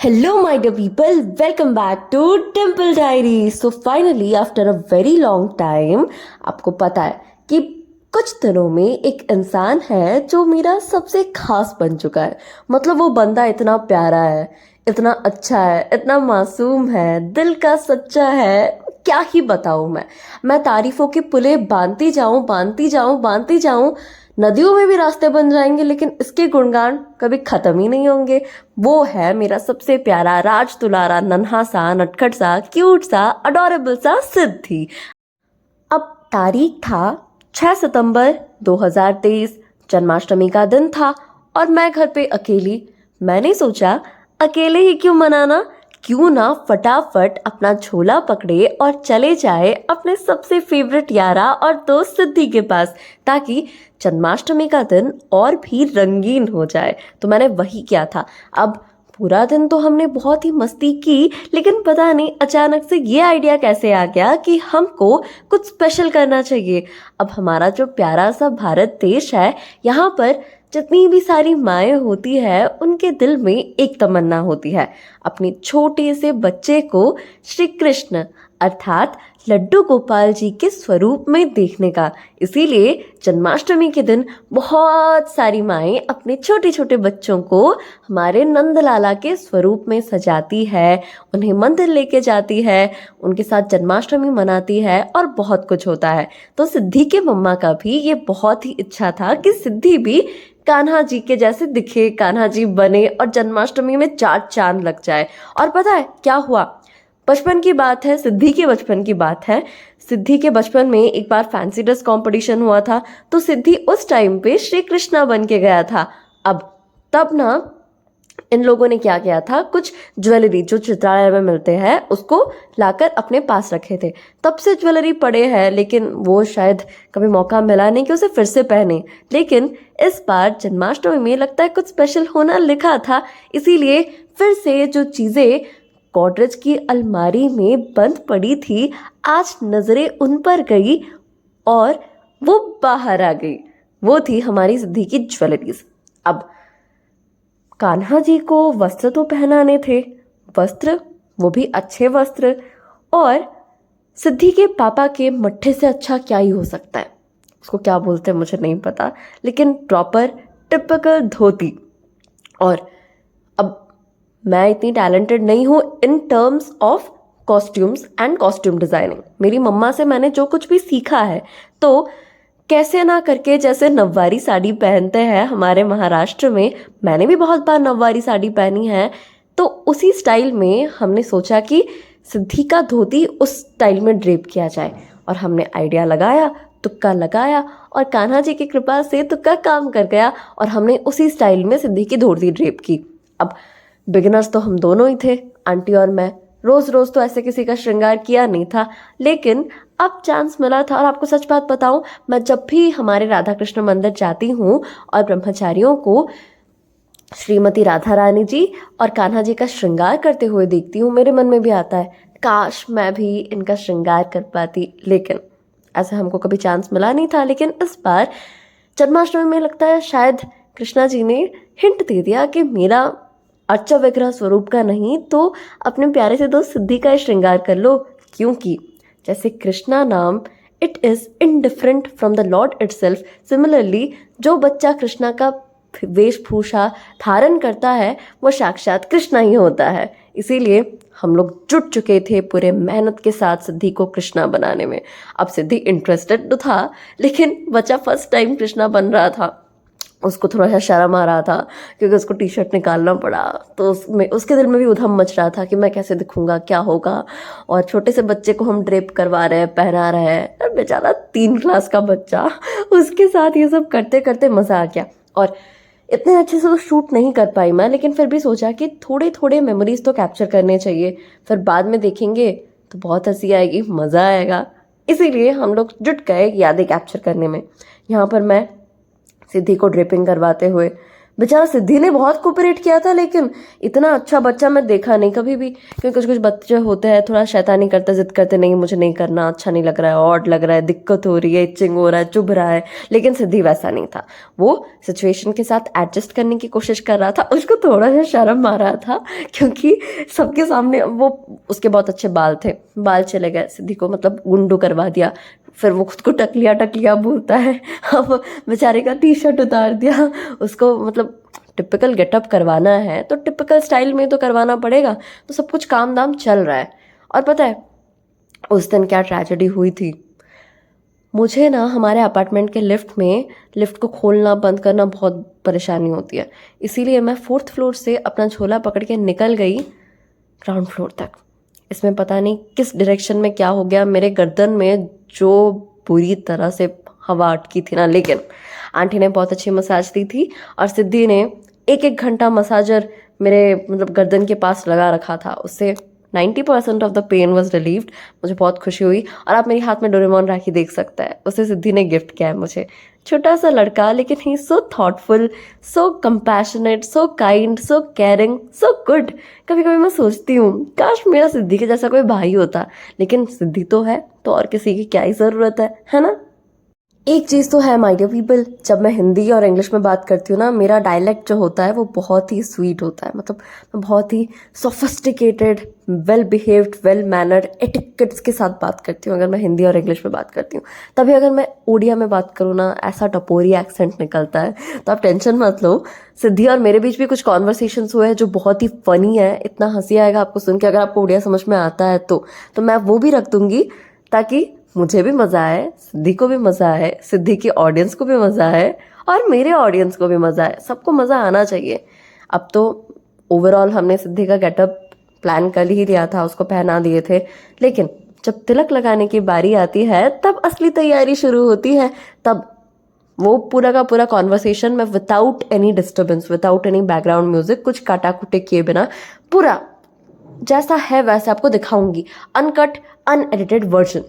Hello, my dear people. Welcome back to Temple Diary. So finally, after a very long time, आपको पता है कि कुछ दिनों में एक इंसान है जो मेरा सबसे खास बन चुका है। मतलब वो बंदा इतना प्यारा है, इतना अच्छा है, इतना मासूम है, दिल का सच्चा है। क्या ही बताऊँ मैं तारीफों के पुले बांधती जाऊं, बांधती जाऊं, बांधती जाऊं। नदियों में भी रास्ते बन जाएंगे, लेकिन इसके गुणगान कभी खत्म ही नहीं होंगे। वो है मेरा सबसे प्यारा, राज दुलारा, नन्हा सा, नटखट सा, क्यूट सा, अडोरेबल सा सिद्धि। अब तारीख था 6 सितंबर 2023। जन्माष्टमी का दिन था और मैं घर पे अकेली। मैंने सोचा अकेले ही क्यों मनाना, क्यों ना फटाफट अपना झोला पकड़े और चले जाए अपने सबसे फेवरेट यारा और दोस्त सिद्धि के पास, ताकि जन्माष्टमी का दिन और भी रंगीन हो जाए। तो मैंने वही किया था। अब पूरा दिन तो हमने बहुत ही मस्ती की, लेकिन पता नहीं अचानक से ये आइडिया कैसे आ गया कि हमको कुछ स्पेशल करना चाहिए। अब हमारा जो प्यारा सा भारत देश है, यहाँ पर जितनी भी सारी माएँ होती है, उनके दिल में एक तमन्ना होती है, अपने छोटे से बच्चे को श्री कृष्ण अर्थात लड्डू गोपाल जी के स्वरूप में देखने का। इसीलिए जन्माष्टमी के दिन बहुत सारी माएँ अपने छोटे छोटे बच्चों को हमारे नंदलाला के स्वरूप में सजाती है, उन्हें मंदिर लेके जाती है, उनके साथ जन्माष्टमी मनाती है और बहुत कुछ होता है। तो सिद्धि के मम्मा का भी ये बहुत ही इच्छा था कि सिद्धि भी कान्हा जी के जैसे दिखे, कान्हा जी बने और जन्माष्टमी में चार चांद लग जाए। और पता है क्या हुआ? बचपन की बात है, सिद्धि के बचपन की बात है। सिद्धि के बचपन में एक बार फैंसी ड्रेस कंपटीशन हुआ था, तो सिद्धि उस टाइम पे श्री कृष्णा बन के गया था। अब तब ना इन लोगों ने क्या किया था, कुछ ज्वेलरी जो चित्रालय में मिलते हैं उसको लाकर अपने पास रखे थे। तब से ज्वेलरी पड़े हैं, लेकिन वो शायद कभी मौका मिला नहीं कि उसे फिर से पहने। लेकिन इस बार जन्माष्टमी में लगता है कुछ स्पेशल होना लिखा था, इसीलिए फिर से जो चीज़ें गोदरेज की अलमारी में बंद पड़ी थी, आज नजरें उन पर गई और वो बाहर आ गई। वो थी हमारी सिद्धि की ज्वेलरीज। अब कान्हा जी को वस्त्र तो पहनाने थे, वस्त्र वो भी अच्छे वस्त्र, और सिद्धि के पापा के मट्ठे से अच्छा क्या ही हो सकता है, उसको क्या बोलते हैं मुझे नहीं पता, लेकिन प्रॉपर टिपिकल धोती। और अब मैं इतनी टैलेंटेड नहीं हूँ in terms of costumes and costume designing. मेरी मम्मा से मैंने जो कुछ भी सीखा है, तो कैसे ना करके, जैसे नववारी साड़ी पहनते हैं हमारे महाराष्ट्र में, मैंने भी बहुत बार नववारी साड़ी पहनी है, तो उसी स्टाइल में हमने सोचा कि सिद्धि का धोती उस स्टाइल में ड्रेप किया जाए। और हमने आइडिया लगाया, तुक्का लगाया, और कान्हा जी की कृपा से तुक्का काम कर गया और हमने उसी स्टाइल में सिद्धि की धोती ड्रेप की। अब बिगिनर्स तो हम दोनों ही थे, आंटी और मैं। रोज रोज तो ऐसे किसी का श्रृंगार किया नहीं था, लेकिन अब चांस मिला था। और आपको सच बात बताऊं, मैं जब भी हमारे राधा कृष्ण मंदिर जाती हूँ और ब्रह्मचारियों को श्रीमती राधा रानी जी और कान्हा जी का श्रृंगार करते हुए देखती हूँ, मेरे मन में भी आता है काश मैं भी इनका श्रृंगार कर पाती। लेकिन ऐसा हमको कभी चांस मिला नहीं था। लेकिन इस बार जन्माष्टमी में लगता है शायद कृष्णा जी ने हिंट दे दिया कि मेरा अर्चा विग्रह स्वरूप का नहीं, तो अपने प्यारे से दोस्त सिद्धि का श्रृंगार कर लो। क्योंकि जैसे कृष्णा नाम, it is indifferent from the Lord itself. Similarly जो बच्चा कृष्णा का वेशभूषा धारण करता है, वो साक्षात कृष्णा ही होता है। इसीलिए हम लोग जुट चुके थे पूरे मेहनत के साथ सिद्धि को कृष्णा बनाने में। अब सिद्धि इंटरेस्टेड तो था, लेकिन बच्चा फर्स्ट टाइम कृष्णा बन रहा था, उसको थोड़ा सा शर्म आ रहा था क्योंकि उसको टी शर्ट निकालना पड़ा। तो उसमें उसके दिल में भी उधम मच रहा था कि मैं कैसे दिखूंगा, क्या होगा। और छोटे से बच्चे को हम ड्रेप करवा रहे हैं, पहना रहे हैं, बेचारा 3 क्लास का बच्चा, उसके साथ ये सब करते करते मज़ा आ गया। और इतने अच्छे से तो शूट नहीं कर पाई मैं, लेकिन फिर भी सोचा कि थोड़े थोड़े मेमोरीज तो कैप्चर करने चाहिए, फिर बाद में देखेंगे तो बहुत हंसी आएगी, मज़ा आएगा। इसीलिए हम लोग जुट गए यादें कैप्चर करने में। यहाँ पर मैं सिद्धि को ड्रिपिंग करवाते हुए बेचारा सिद्धि ने बहुत कोऑपरेट किया था, लेकिन इतना अच्छा बच्चा मैं देखा नहीं कभी भी। क्योंकि कुछ कुछ बच्चे होते हैं थोड़ा शैतानी करते, जिद करते, नहीं मुझे नहीं करना, अच्छा नहीं लग रहा है, ऑड लग रहा है, दिक्कत हो रही है, इचिंग हो रहा है, चुभ रहा है। लेकिन सिद्धि वैसा नहीं था, वो सिचुएशन के साथ एडजस्ट करने की कोशिश कर रहा था। उसको थोड़ा सा शर्म आ रहा था क्योंकि सबके सामने वो, उसके बहुत अच्छे बाल थे, बाल चले गए, सिद्धि को मतलब गुंडू करवा दिया। फिर वो खुद को टकलिया टकलिया बोलता है। अब बेचारे का टी शर्ट उतार दिया, उसको मतलब टिपिकल गेटअप करवाना है तो टिपिकल स्टाइल में तो करवाना पड़ेगा। तो सब कुछ काम दाम चल रहा है। और पता है उस दिन क्या ट्रेजेडी हुई थी? मुझे ना हमारे अपार्टमेंट के लिफ्ट को खोलना बंद करना बहुत परेशानी होती है, इसीलिए मैं 4th फ्लोर से अपना झोला पकड़ के निकल गई ग्राउंड फ्लोर तक। इसमें पता नहीं किस डायरेक्शन में क्या हो गया, मेरे गर्दन में जो बुरी तरह से हवा अटकी थी ना। लेकिन आंटी ने बहुत अच्छी मसाज दी थी और सिद्धि ने एक एक घंटा मसाजर मेरे मतलब गर्दन के पास लगा रखा था। उससे 90% of the pain was relieved. मुझे बहुत खुशी हुई। और आप मेरी हाथ में डोरेमोन राखी देख सकता है, उसे सिद्धि ने गिफ्ट किया है मुझे। छोटा सा लड़का, लेकिन ही सो थॉटफुल, सो कंपैशनेट, सो काइंड, सो केयरिंग, सो गुड। कभी कभी मैं सोचती हूँ काश मेरा सिद्धि के जैसा कोई भाई होता, लेकिन सिद्धि तो है तो और किसी की क्या ही ज़रूरत है ना। एक चीज़ तो है माय डियर पीपल, जब मैं हिंदी और इंग्लिश में बात करती हूँ ना, मेरा डायलेक्ट जो होता है वो बहुत ही स्वीट होता है। मतलब मैं बहुत ही sophisticated, well behaved, well mannered, etiquettes के साथ बात करती हूँ अगर मैं हिंदी और इंग्लिश में बात करती हूँ। तभी अगर मैं उड़िया में बात करूँ ना, ऐसा टपोरी एक्सेंट निकलता है। तो आप टेंशन मत लो, सिद्धि और मेरे बीच भी कुछ कॉन्वर्सेशंस हुए हैं जो बहुत ही फनी है। इतना हंसी आएगा आपको सुन के, अगर आपको उड़िया समझ में आता है तो मैं वो भी रख दूंगी, ताकि मुझे भी मज़ा आए, सिद्धि को भी मज़ा आए, सिद्धि की ऑडियंस को भी मज़ा आए और मेरे ऑडियंस को भी मज़ा आए। सबको मज़ा आना चाहिए। अब तो ओवरऑल हमने सिद्धि का गेटअप प्लान कर ही लिया था, उसको पहना दिए थे। लेकिन जब तिलक लगाने की बारी आती है तब असली तैयारी शुरू होती है। तब वो पूरा का पूरा कॉन्वर्सेशन में without any disturbance, without any background music, कुछ काटा कुटे किए बिना, पूरा जैसा है वैसे आपको दिखाऊंगी, uncut unedited version.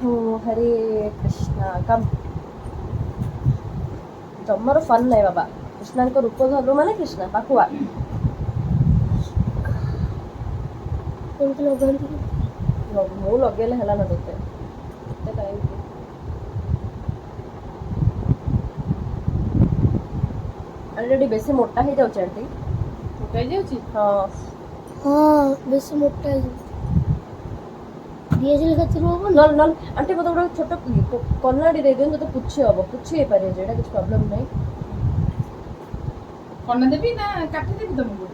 Oh, Hare Krishna. Come. ଜମାରୁ ଫନ୍ ନାହିଁ ବାବା। କୃଷ୍ଣାଙ୍କ ରୂପ ଧରୁ ମାନେ କୃଷ୍ଣା ପାଖକୁ ଆ। କେମିତି ଲଗାନ୍ତି? ମୁଁ ଲଗେଇଲେ ହେଲା ନା ତୋତେ। ଏତେ କାହିଁକି? ଅଲରେଡି ବେଶୀ ମୋଟା ହେଇଯାଉଛି ଆଣ୍ଟି। ମୋଟା ହେଇଯାଉଛି? ହଁ ବେଶୀ ମୋଟା ହେଇଯାଉଛି। ଡିଏଜେଲ ଖାतिर ହବ ନା ନା ଆଣ୍ଟି ମତେ ଗୋଟେ ଛୋଟ କନାଡି ଦେଇ ଦିଅନ୍ତୁ, ତ ପୁଛି ହବ, ପୁଛି ହେଇପାରିବ ଯେ, ଏଇଟା କିଛି ପ୍ରୋବ୍ଲେମ ନାହିଁ। କନା ଦେବି ନା କାଠି ଦେବି ତମକୁ?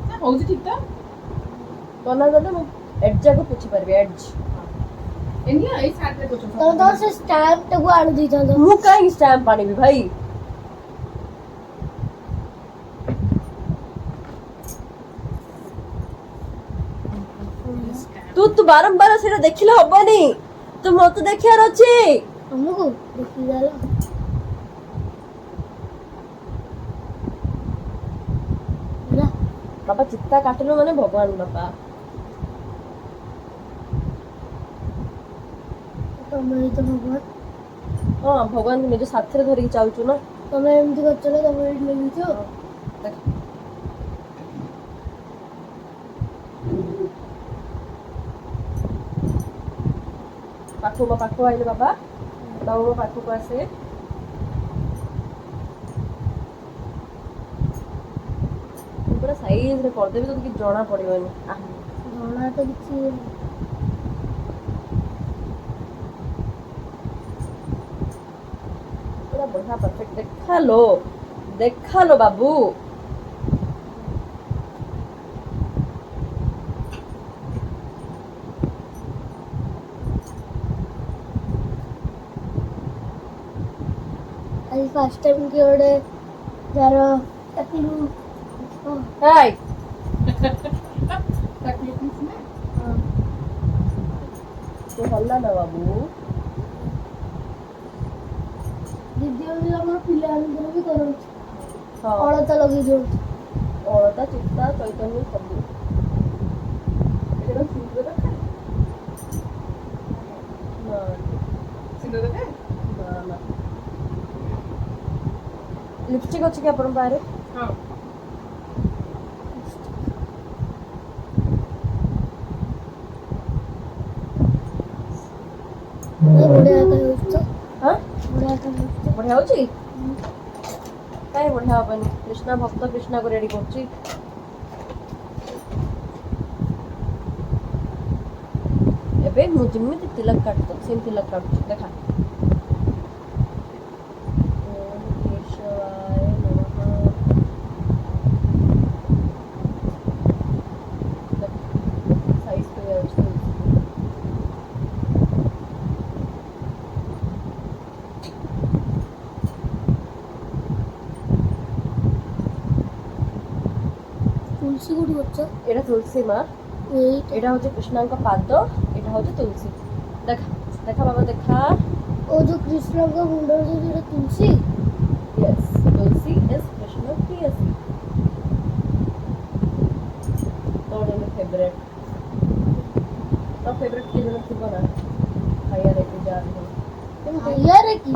ନା ହଉଛି ଠିକ ତ? କନା ଦେଲେ ମୁଁ ଏଡ୍ ଯାକ ପୁଛି ପାରିବି, ଏଡ୍। ଏନିଆ ଏଇ ସାଇଡରେ କରୁଛ ତମେ ତ ସେ ଷ୍ଟାମ୍ପ ଟାକୁ ଆଣି ଦେଇଥାନ୍ତ। ମୁଁ କାଇଁ ଷ୍ଟାମ୍ପ ଆଣିବି ଭାଇ? ତୁ ବାରମ୍ବାର ସେଇଟା ଦେଖିଲେ ହବନି, ତୁ ମତେ ଦେଖିବାର ଅଛି। ଆମକୁ ଦେଖିଦେଲ ବାପା, ଚିତା କାଟିଲୁ ମାନେ ଭଗବାନ ବାପା। ତମେ ତ ଭଗବାନ। ହଁ ଭଗବାନଙ୍କୁ ନିଜ ସାଥିରେ ଧରିକି ଚାଲୁଛୁ ନା। ତମେ ଏମିତି କରୁଛ ନା, ତମେ ଏଇଠି ନେଇଛ। ପାଖକୁ ମୋ ପାଖକୁ ଆଇଲେ ବାବା, ବାବୁ ମୋ ପାଖକୁ ଆସେ। ସାଇଜ ରେ କରିଦେବି ତ କିଛି ଜଣା ପଡିବନି। ଜଣା ତ କିଛି ପୁରା ବଢିଆ ପରଫେକ୍ଟ ଦେଖାଲୋ ବାବୁ। ଆଜି ଫାଷ୍ଟ ଟାଇମ୍ କି ଗୋଟେ ଯାର ତାକୁ ହାଇ ତୁ ହଲା ନା ବାବୁ। ଦିଦି ଆମର ପିଲାମାନଙ୍କର ବି କରନ୍ତି। ହଁ ଅଳତା ଲଗେଇ ଦିଅନ୍ତି। ଅଳତା ଚିତା ଚୈତନ୍ୟ ସବୁ। ଏଇଟା ସିନ୍ଦୁର ଦେଖା ନା ସିନ୍ଦୁର ଦେଖା ନା ନା। लिपस्टिक अच्छी क्या अपन पारे? हाँ। बढ़िया था उसको। हाँ? बढ़िया था उसको। बढ़िया होची? काहे बढ़िया होबनी? कृष्णा भक्त कृष्णा को रेडी करची। एबे मु जिम्मिति तिलक काटतो सेम तिलक काटतो देखा। ओम केशवाय नमः। साइज पे है उसको। तुलसी गुडी बच्चा एटा तुलसी माँ वेट एटा होचे कृष्णा का पाद एटा होचे तुलसी देखा देखा बाबा देखा ओ जो कृष्ण का मुंडा जो जेटा तुलसी यस तुलसी इज कृष्ण प्रियसी तोड़े में फेवरेट तो फेवरेट की जरूरत थी बना खाया लेके जा रही हूँ यार है की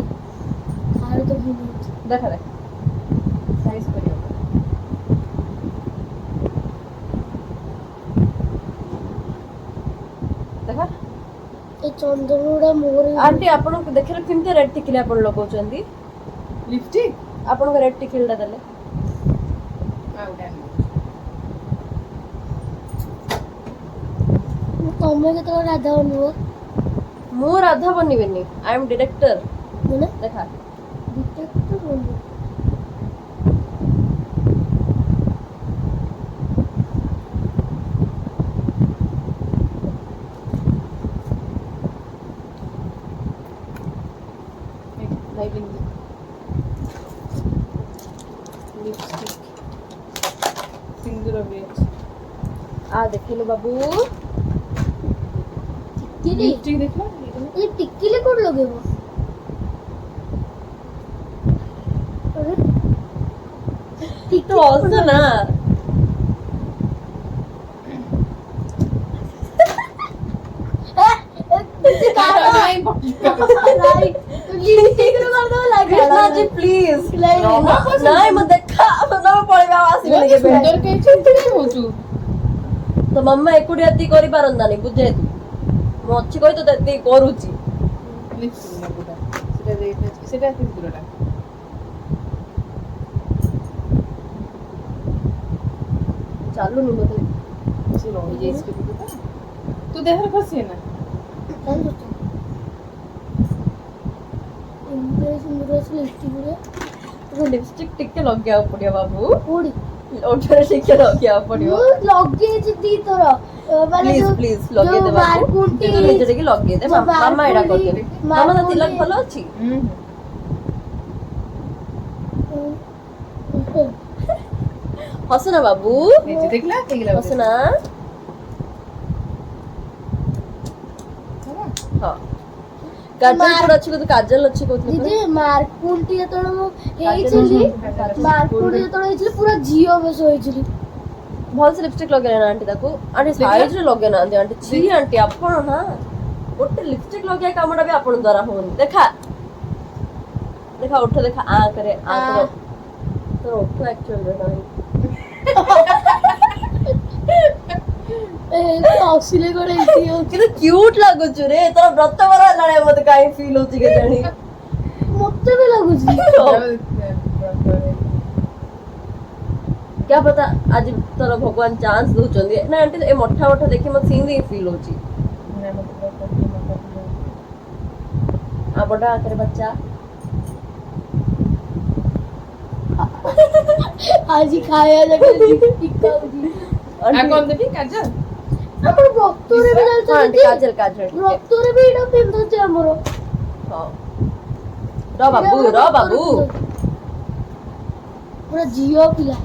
खाए तो भी नहीं देखा देख साइज करियो देखा ए चंदनोड़ा मोर आंटी आपण को देखले किंते रेड टिकले आपण लगौचंदी लिपस्टिक आपण को रेड टिकलडा देले तमे के तो राधा बनो मु राधा बनिबेनी आई एम डायरेक्टर माने देखा डिटेक्टिव बनो लिपस्टिक सिंदूर बेच आ देखिलो बाबू टिक्की लिपस्टिक देखलो ये टिक्की ले कोड लगेबो अरे टिक्की तो also ना कृष्णा जी प्लीज नहीं मत देखा ना पळेबा आसी लगे सुंदर के चिंतने होचू तो मम्मा एकुडी अति करि पारंदानी बुझे तू मो अच्छी कहि तो दत्ती करूची सेटा सिंदूरटा चालू नहीं मते से रही जे इसके तू देहर फसी ना लिपस्टिक टिके लग गया पड़िया बाबू कोडी ओठरे टिके लग गया पड़ियो लगे जदी तोरा माने प्लीज प्लीज लगे दे बाबू तो निजे के लगे दे मामा एडा कर दे मामा तो तिलक भलो अछि हसना बाबू निजे देखला देखला हसना हां काजल पूरा अच्छी को काजल अच्छी को दीदी मार्कुंटी जतण मो हेइछली मार्कुंटी जतण हेइछली पूरा जियो बेस होइछली भल से लिपस्टिक लगे ना आंटी ताको आंटी साइज रे लगे ना आंटी छी आंटी आपण ना ओटे लिपस्टिक लगे कामडा भी आपण द्वारा होन देखा देखा उठ देखा आ करे आ करे तो उठ एक्चुअल रे नहीं ए ऑक्सीले करे इतियो किते क्यूट लागो छु रे तोरा व्रत बरा लाणे मते काई फील होची के जानी मते भी लागुची क्या पता आज तोर भगवान चांस दउचंदी ना आंटी ए मोठा मोठा देखि मत सीन ही फील होची आ बड़ा करे बच्चा ଆଜି ଖାଇବା ଜାଗାରେ ଟିକା ହଉଛି କଣ ଦେବି କାଜଲ ଆମର ରକ୍ତରେ ବି हाँ, ଯାଉଛନ୍ତି आंटी काजल काजल ରକ୍ତରେ ବି ଏଇଟା ପିନ୍ଧୁଛି ଆମର हाँ रो बाबू ପୁରା ଝିଅ ପିଲା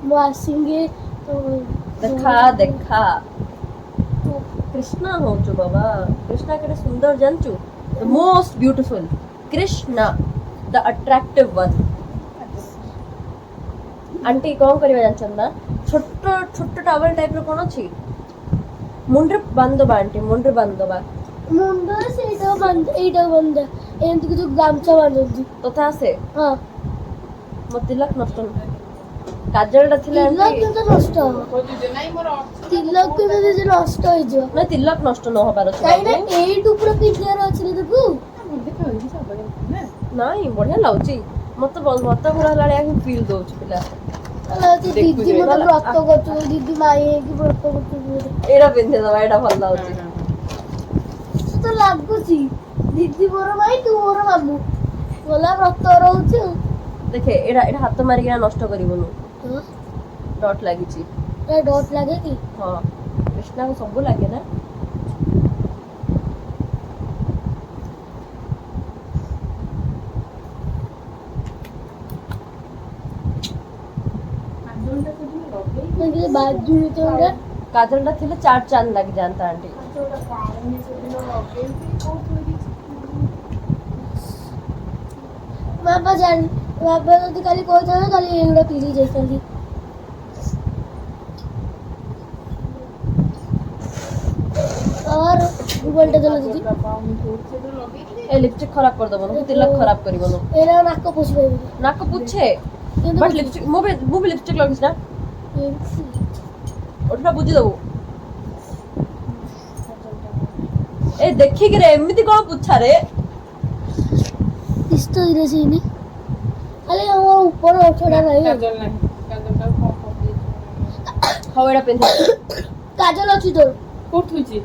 ମୁଁ ଆସିଙ୍ଗେ देखा देखा कृष्णा हो जो बाबा कृष्णा केटे सुंदर जानचु the most beautiful Krishna the attractive one aunty कौन करबा जानछन ना छोटो छोटो टॉवल टाइप रो कोन अछि मुंड्रे बांधबा आंटी मुंड्रे बांधबा ମୁଣ୍ଡରେ ସେଇଟା ବାନ୍ଧ ଏଇଟା ବାନ୍ଧ ଏମିତି କି ଯୋଉ ଗାମଛା ବାନ୍ଧନ୍ତି तथा से ହଁ मो तिलक नष्ट काजलटा थिले ତିଲକ आंटी କିନ୍ତୁ ନଷ୍ଟ ହବ ଖୋଜୁଛେ ନାଇଁ ମୋର ଅଛି ତିଲକ କିନ୍ତୁ ଯଦି ନଷ୍ଟ ହେଇଯିବ ना तिलक नष्ट न होबार अछि କାହିଁକି ନା ଏଇଠୁ ପୁରା ପିନ୍ଧିବାର ଅଛି ନା ତାକୁ ଦେଖା ହଉଛି ସବୁବେଳେ ନା ନାଇଁ बढ़िया लाउची मत भरा लाळे आके फील दोछ पिला ଦିଦି ମତେ ବ୍ରତ କରୁଛୁ ଦିଦି ମାଇ ହେଇକି ବ୍ରତ କରୁଛୁ एडा पिंधे दबा एडा भल लाउची ତ ଲାଗୁଛି ଦିଦି ମୋର ମାଇ ତୁ ମୋର ମାମୁଁ ଗଲା ବ୍ରତ ରହୁଛୁ देखे एडा एडा हाथ मारी के नष्ट करिवनु डॉट लागिची ଡଟ୍ ଲାଗେ କି हाँ कृष्णा को सब लगे ना କାଜଲଟା କୋଉଠି ଲଗେଇ ମାନେ ବାଜୁ ଯେତେବେଳେ काजल टा थिले चार चांद लग जानता आंटी ଯୋଉଟା ପାଣି ସେଦିନ ଲଗେଇକି କୋଉଠି ବାବା ଯଦି କାଲି କହିଥାନ୍ତେ କାଲି ଏଗୁଡ଼ା ପିନ୍ଧି ଯାଇଥାନ୍ତି और गुगल टा चला दीदी ए लिपस्टिक खराब कर दबनु तिलक खराब करिवनु एरा नाक पोछि पाइबे नाक पुछे बट लिपस्टिक मो भी लिपस्टिक लगिस ना ओठा बुझी दबो ए देखि के रे एमिति कोन पुछा रे इस्तो इरे सीनी अरे वो ऊपर छोड़ा नहीं କାଜଲ ନାହିଁ କାଜଲଟା କଣ ପକେଇ हवेडा पिंधे काजल अछि तो କୋଉଠି ଅଛି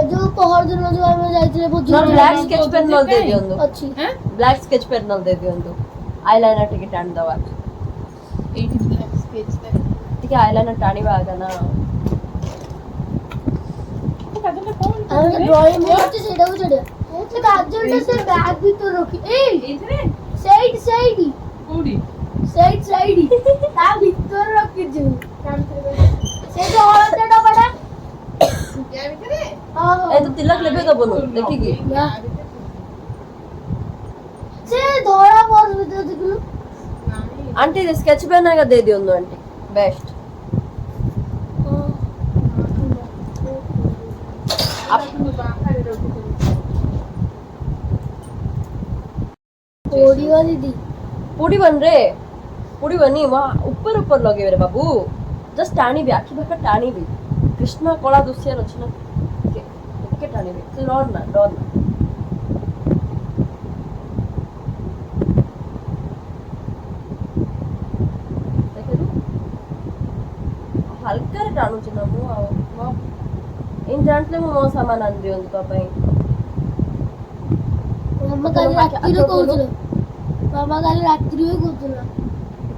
जो पहर दिन जो हम जाइथिले बहुत नॉट ब्लैक स्केच पेन नल दे दियंदु अछि हैं ब्लैक स्केच पेन नल दे दियंदु आईलाइनर टिके टाण दवा ଏଇଠି ବ୍ଲାକ୍ ସ୍କେଚଟା टिके आईलाइनर टाणीबा आगा ना କାଜଲଟା କଣ ଆମେ ड्राइंग में अछि सेटा को छड़िया से काजल टा से बैग भीतर रखी ए ଏଇଥିରେ साइड କୋଉଠି साइड ता भीतर रखी छु से जो हळदे डबाटा ୟା ଭିତରେ हां ए तो तिलक लेबे दबनु देखि की ୟା ଭିତରେ से धोळा पर्स भीतर देखलु ନାହିଁ आंटी स्केच पेन आगा दे दियंदु आंटी बेस्ट ବାହାରେ ରଖିଥିଲି ओडियो दीदी पुड़ी बन रे पुड़ी बनी वहाँ ऊपर ऊपर लगे रे बाबू जस्ट टाणी भी आखि भाग टाणी भी कृष्णा कला दुसिया अछि ना के टाणी भी तू डर ना देखलु हल्का रे टाणु छ ना मु इन जानले मो सामान आन दियंतु तो पई मामा काली रात्रि रो कहउछलो मामा काली रात्रि रो कहउछलो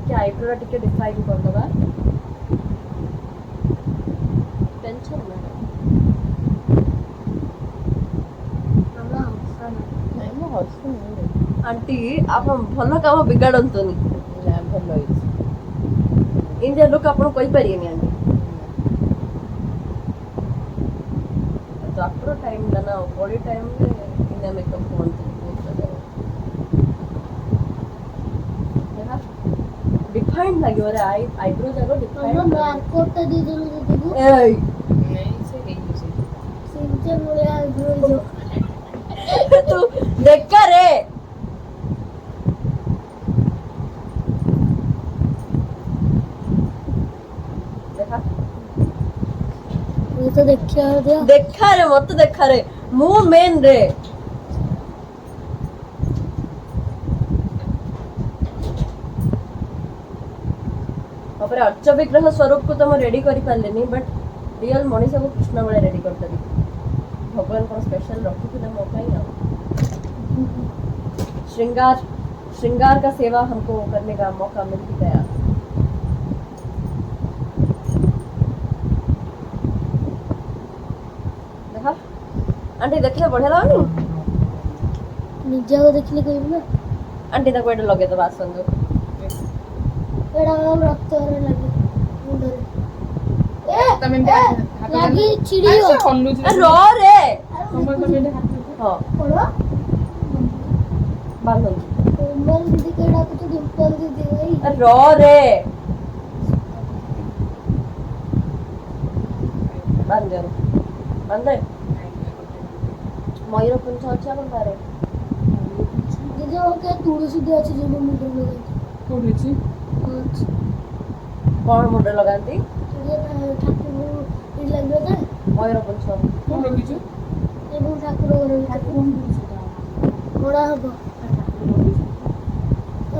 के आईब्रो टिके डिफाइन कर दबा टेंशन ना मामा हसन ନାଇଁ ମୁଁ ହସୁନି आंटी आप भल काम बिगाड़तुनी ନା ଭଲ ହେଇଛି इंडिया लोक आपण कहि परियनी आंटी तो आपरो टाइम ना बॉडी टाइम रे इंडिया मेकअप फोन डिफाइन लागियो रे आईब्रो जागो मामा डिफाइन मार्कोट टा दे देलु दीदी को एई ନାଇଁ ସେ ହେଇଛି सिंचन मुळे आइब्रो जो तू देखा रे देखा ये तो देखियो दे देखा रे मत देखा रे मु मेन रे तापर अर्च विग्रह स्वरूप को तो मैं रेडी करि पारलेनी बट रियल मनीष को कृष्ण बड़े रेडी कर देली भगवान को स्पेशल रखी थी मो ପାଇଁ श्रृंगार का सेवा हमको करने का मौका मिल गया। देखा आंटी देखले बढ़िया लागनी निजा को देखले कहबी ना आंटी तक बैठ लगे तो बात सुन एड़ा रक्त रे लगे मुंडरे तमे लागी चिड़ियो रो रे तमे हाथ हां पड़ो बांध कोमल दीदी केड़ा को तो डिंपल दीदी भाई रो रे बांध दे मयूर पुंछ अच्छा अपन बारे दीदी ओके तुलसी दे अछि जे मुंडरे लगे कोडुची कौन मुंडे लगाती ये ठाकुर इ लगबे त मयूर पुंछ कोन रखिछु एबो ठाकुर रे बड़ा हबो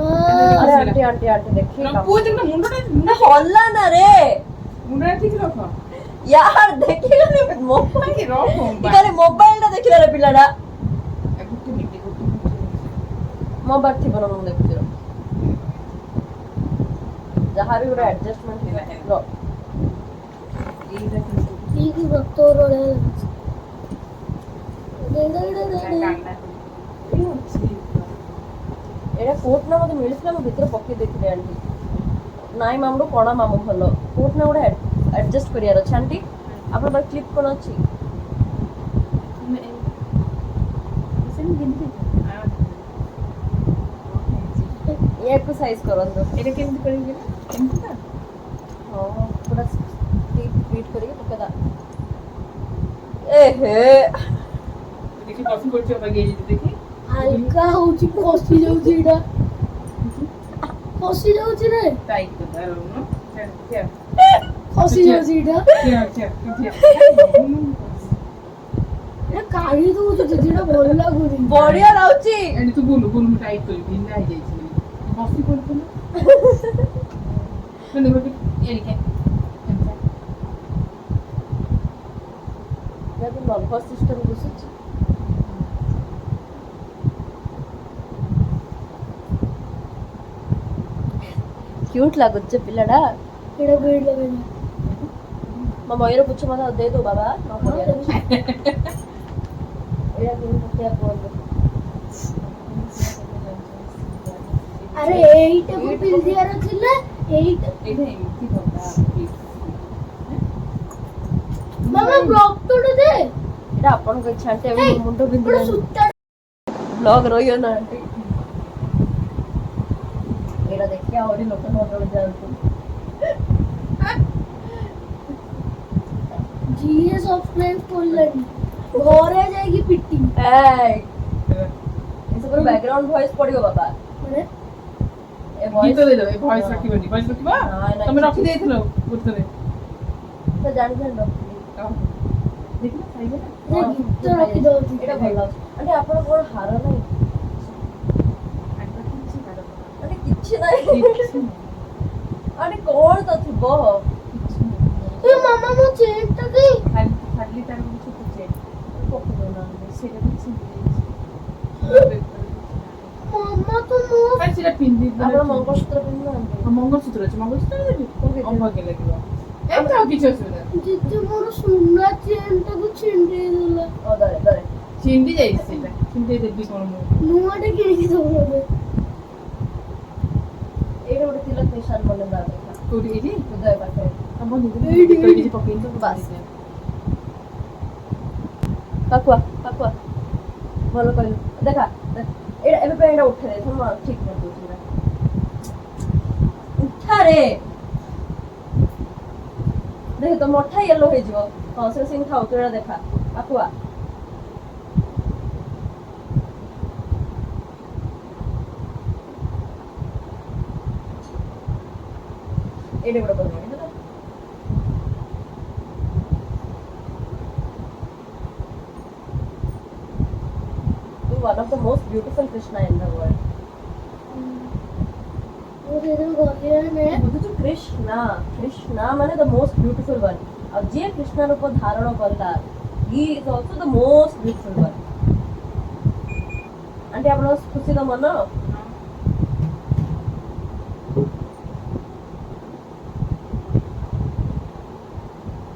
अरे आंटी आंटी आंटी देखिए ना पुओ देख ना मुंडा हल्ला ना रे मुंडा ठीक रखो यार देखिए ना मोबाइल के रखो इकारे मोबाइल टा देखिला रे पिलाडा गुट्टी मिट्टी मोबाइल थी बनो मैं देखि रो जहां भी उरा एडजस्टमेंट रो ई की भक्तो रे एटा कोट ना मते मिलिसला म भीतर पक्के देखिले आंटी नाई मामडो कोणा मामो भलो कोट ना उडा एडजस्ट करियार छ आंटी आपन बार क्लिप कोन अछि ये को साइज करन दो एटा केमति करिगे केमति ना हां पूरा फिट करिए पक्का दा ए हे देखि कॉफी करछो बागे देखि हल्का होची फसी जाउची एटा फसी जाउची रे टाइट कर नो क्या फसी जाउची एटा क्या एटा काढी दउची जेटा भल लागुनी बढ़िया लाउची एंड तू बोलू टाइट कर ढिला हो जाई कॉफी करछो ना मैंने बोली ये क्या या तो नर्वस सिस्टम घुसुची क्यूट लागुच पिलाडा एटा बेड लगे म मयूर पुछ मत दे दो बाबा न करिया एया कोन पत्या बोल अरे एटा को पिल दिया रखिले एटा एटा एमती बता मामा ब्लॉक तो दे एटा अपन को छाटे अभी मुंडो बिंदु पूरा सुत्ता ब्लॉग रोइयो ना आंटी एटा देखिया और लोक न जाऊ जीएस ऑफलाइन खोलनी घरे जाएगी पिट्टी ए इसे पूरा बैकग्राउंड वॉइस पडियो बाबा माने ए गीत वॉइस दे दो ए वॉइस रखिबनी वॉइस रखिबा ना, तमे रखि देथिलो गुतरे तो जान जान रखली देखिना खाइबे ना ये गीत रखी दो एटा भल लाग आंटी आपण कोन हार नाही आंटी किछि नाही आंटी कोन तो थिबो ए मामा मो चेन टा की खाली तार कुछ कुछ पकड़ो ना सेटा कुछ मामा तो मो काई सेटा पिंदी आपण मंगलसूत्र पिन्नु आंटी मंगलसूत्र अछि मंगलसूत्र देबी अम्बा के लागबा एता हो किछ असुविधा जिते मोर सुन्ना चेन टा को छिंडे देला ओ दरे दरे चिंदी जाई सेटा चिंदी देबी कोन मो नुआ टा किनी दो मोरे एटा गोटे तिलक निशान मने दा देखा कोडी एजी हृदय पाखे हम निदे कोडी पकिन तो बस काकुआ काकुआ भलो कहलु देखा एटा एबे पे एटा उठे दे हम ठीक कर दो उठा रे देख तो मोठा येलो हो जिवो हां से सिंह खाओ तोरा देखा काकुआ एडे बड़ा बनवानी है ना तू one of the most beautiful Krishna in the world ବୁଝୁଛୁ କୃଷ୍ଣା କୃଷ୍ଣା ମାନେ ଦ ମୋଷ୍ଟ ବ୍ୟୁଟିଫୁଲ ୱାନ୍ ଆଉ ଯିଏ କୃଷ୍ଣ ରୂପ ଧାରଣ କଲା he is also the most beautiful one aunty ଆପଣଙ୍କ ଖୁସି ତ ମନ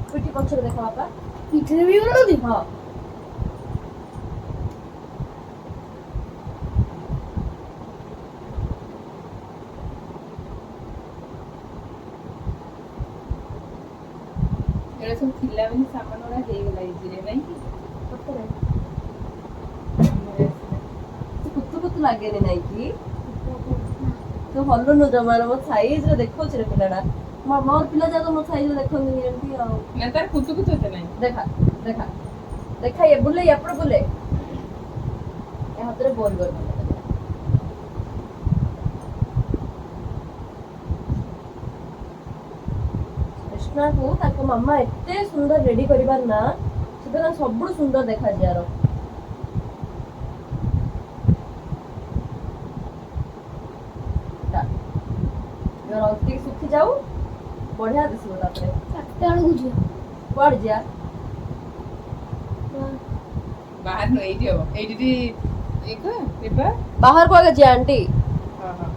ପିଠି ପଛରେ ଦେଖ ବାପା ପିଠିରେ ବି କରନ୍ତି ହଁ ଏଗୁଡ଼ା ସବୁ ଥିଲା ବୋଲି ସାମାନ ଗୁଡ଼ା ହେଇଗଲା ଇଜିରେ ନାଇଁ କି? ସତରେ କୁତୁ କୁତୁ ଲାଗେନି ନାଇଁ କି ତୁ ହଲୁନୁ ଜମାର ମୋ ସାଇଜରେ ଦେଖଉଛି ରେ ପିଲାଟା ମୋର ପିଲା ଯାକ ମୋ ସାଇଜରେ ଦେଖନ୍ତିନି ଏମିତି ଆଉ ନା ତାର କୁତୁ କୁତୁ ଏତେ ନାହିଁ। ଦେଖା ଦେଖା ଦେଖା ଏ ବୁଲେ ଏପଟେ ବୁଲେ ଏ ହାତରେ ବୋଲ ବୋଲ କୃଷ୍ଣାକୁ ତାଙ୍କ ମାମା ଏତେ ସୁନ୍ଦର ରେଡି କରିବାର ନା ସେଥିପାଇଁ ସବୁଠୁ ସୁନ୍ଦର ଦେଖାଯିବାର ଟିକେ ଶୁଖି ଯାଉ ବଢିଆ ଦିଶିବ ତାପରେ 4ଟା ବେଳକୁ ଯିବା କୁଆଡେ ଯିବା ବାହାର ନୁହେଁ ଏଇଠି ହବ ଏଇଠି ଯିବା ବାହାରକୁ ଆଗେ ଯିବା ଆଣ୍ଟି ହଁ ହଁ